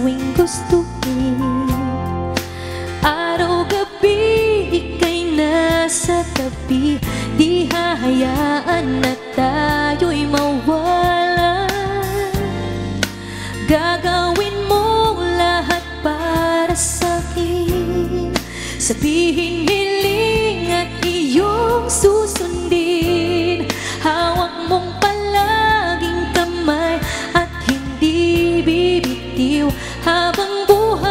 tuwing gustuhin. Araw-gabi ika'y nasa tabi, di hahayaan na tayo'y mawala. Gagawin mo lahat para sa'kin, sabihin, hiling at iyong susundin. Hawak mong palaging kamay at hindi bibitiw habang buhay.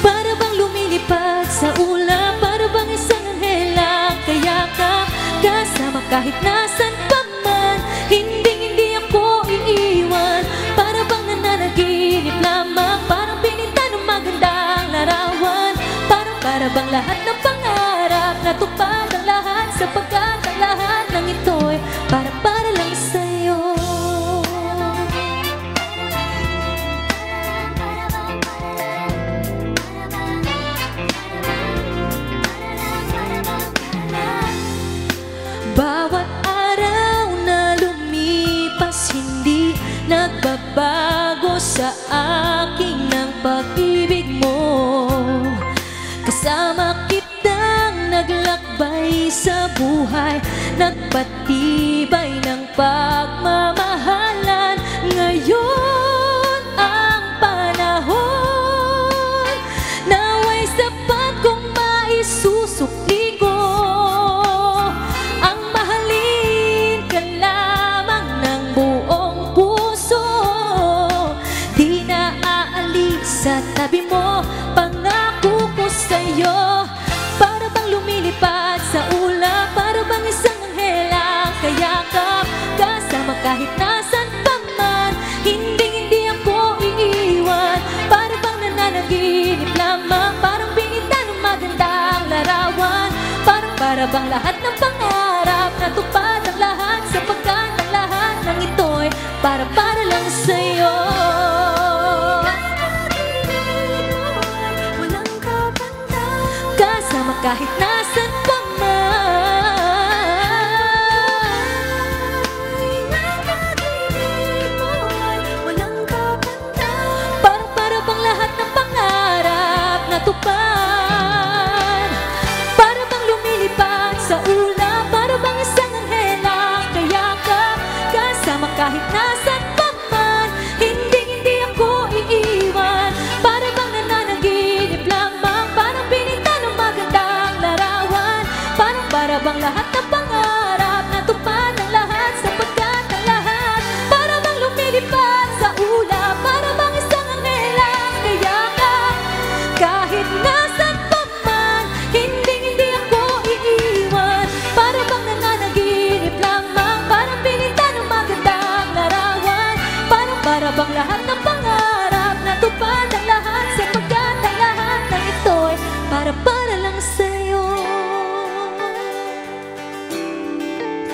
Para bang lumilipad sa ulap, para bang isang anghel ang kayakap, kasama kahit nasan pa man, hindi ako iiwan. Para bang nananaginip lamang, parang pinita ng magandang larawan. Para bang lahat ng pangarap natupad ang lahat, sapagkat ang lahat ng ito'y para lang sa'yo. Bawat araw na lumipas, hindi nagbabago sa akin ng pag-ibig mo. Kasama kitang naglakbay sa buhay, nagpatibay ng pagmamahalan. Ngayon ang panahon, nawa'y sapat kong maisusukli ko. Ang mahalin ka lamang ng buong puso, di na aalis sa tabi mo, pangako ko sa'yo. Para bang lumilipad sa ulap, para bang isang anghel ang kayakap, kasama kahit nasan pa man, hindi ako iiwan. Para bang nananaginip lamang, parang pinita ng magandang larawan. Para bang lahat ng pangarap natupad ang lahat, sapagkat ang lahat ng ito'y para lang sa'yo. Kasama kahit nasan pa man, para bang lahat ng pangarap natupad. Para bang lumilipad sa ulap, para bang isang anghel ang kayakap, kasama kahit nasan pa man, hindi ako iiwan. Para bang nananaginip lamang, parang pinita ng magandang larawan. Para bang lahat ng pangarap natupad ang lahat, sapagkat ang lahat para bang lumilipad sa ulap, para bang isang anghel ang kayakap, kahit nasan pa man, hindi ako iiwan. Para bang nananaginip lamang, parang pinita ng magandang larawan. Para bang lahat ng pangarap natupad ang lahat, sapagkat ang lahat ng ito'y para lang sa'yo.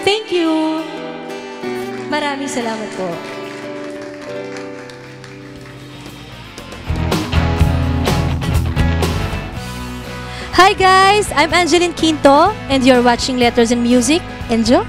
Thank you. Maraming salamat po. Hi guys, I'm Angeline Quinto and you're watching Letters and Music. Enjoy!